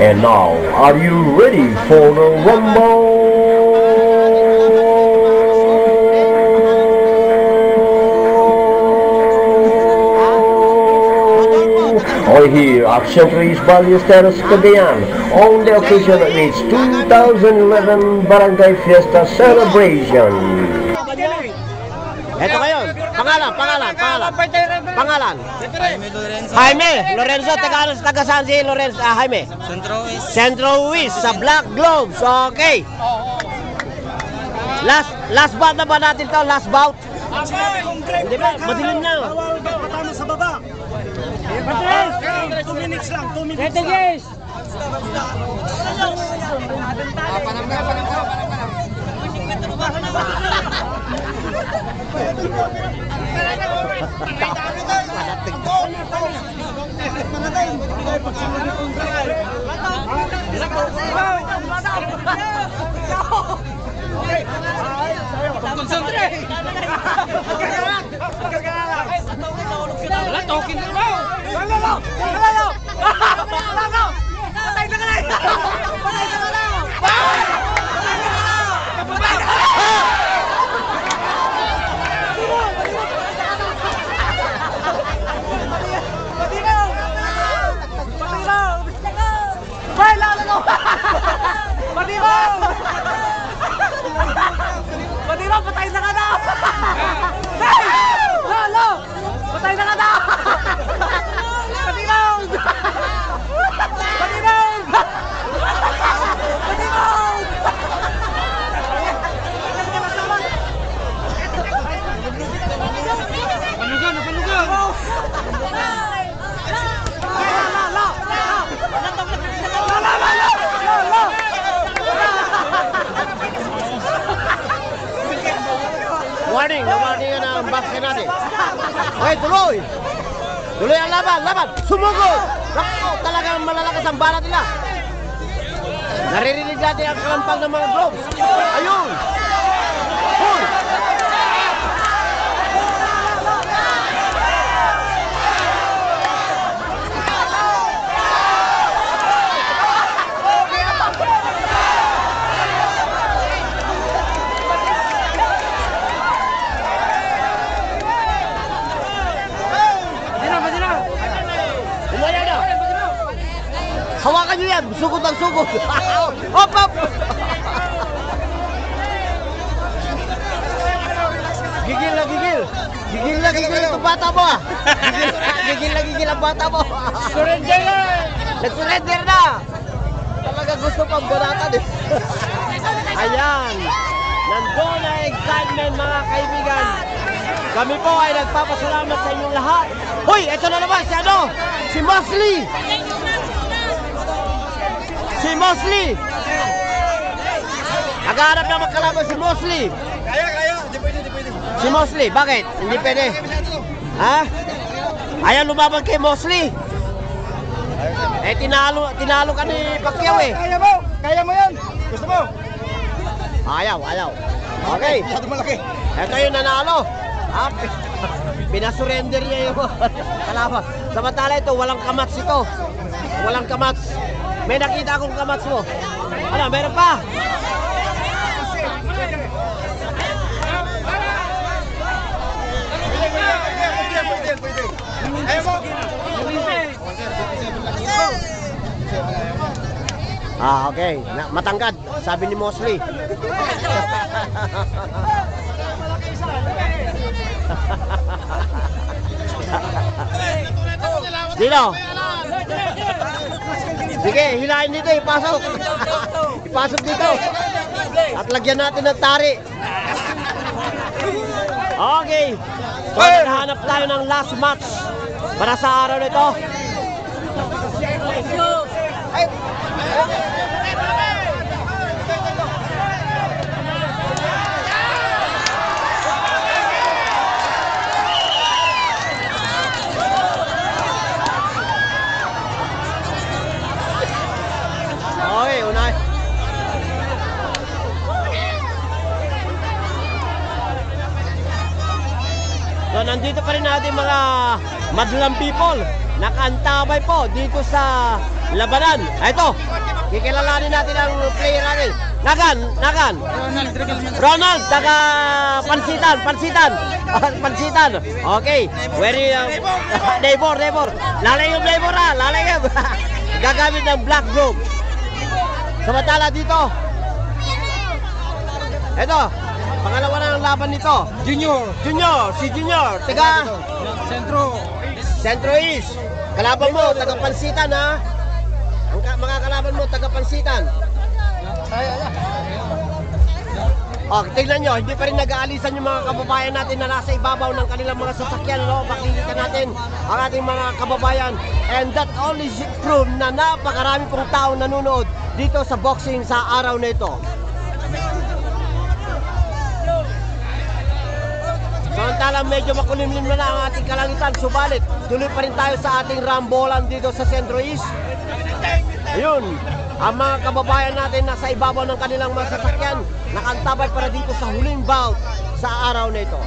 And now, are you ready for the rumble? Here at Centro East Ballesteros, Cagayan, on the occasion of its 2011 Barangay Fiesta celebration. Ito ngayon, pangalan. Jaime Lorenzo, taga saan si Lorenzo? Jaime? Centro East sa Black Globes. Okay. Last bout na ba natin to? Last bout? Hindi ba? Madilim na. Patama sa baba. 2 minutes lang, 2 minutes lang. Guys. Panam ka. Patiraw, patay na ka na! Lolo! Patay na ka na! Patiraw! Patiraw! Patiraw! Panugan! Warning yan ang basket natin. Okay, tuloy ang laban, sumugod. Naku, talagang malalakas ang bala nila. Naririnig natin ang kalampag ng mga globes. Ayun. Hoy. Hawakan nyo yan, sugod ang sugod. Hop! Gigil na gigil itong bata mo ah. Gigil ang bata mo. Surrender na! Nag-surrender na. Talaga gusto pang banatan eh. Ayan. Nandun na excitement mga kaibigan. Kami po ay nagpapasalamat sa inyong lahat. Hoy, ito na naman si Mosley. Si Mosley! Naghahanap na magkalaban si Mosley. Kaya, hindi pwede. Si Mosley, bakit? Hindi pwede. Ha? Ayaw lumaban kay Mosley. Eh, tinalo ka ni Pacquiao eh. Kaya mo yan. Gusto mo? Ayaw. Okay. Masyado malaki. Ito yung nanalo. Pinasurrender niya yung kalaban. Samantala ito, walang kamats ito. Walang kamats. May nakita akong kamats mo. Ano, meron pa? Pwede. Ayaw mo? Okay. Matangkad, sabi ni Mosley. Dino. Sige, hilahin dito, ipasok. Ipasok dito. At lagyan natin ng tari. Okay. So, naghahanap tayo ng last match para sa araw nito. Okay, unay. So, nandito pa rin natin mga madlang people. nakantabay po dito sa labanan. Ito, kikilalanin natin ang player natin. Nagan. Ronald, taga Pansitan. Pansitan. Okay. Very, neighbor. Lalayom neighbor ha, lalayom. Gagamit ng black group. Samantala dito. Ito, pangalawa na ang laban nito. Junior, si Junior. Taga Centro East. Kalaban mo, taga Pansitan ha. Ang mga kalaban mo, taga Pansitan. Oh, tingnan nyo, hindi pa rin nag-aalisan yung mga kababayan natin na nasa ibabaw ng kanilang mga sasakyan. No? Makikita natin ang ating mga kababayan. And that only prove na napakarami pong tao nanonood dito sa boxing sa araw na ito. Samantalang medyo makulimlim na ang ating kalangitan. Subalit, tuloy pa rin tayo sa ating rambolan dito sa Centro East. Ayun, ang mga kababayan natin nasa ibabaw ng kanilang mga sasakyan nakantabay para dito sa huling bout sa araw na ito.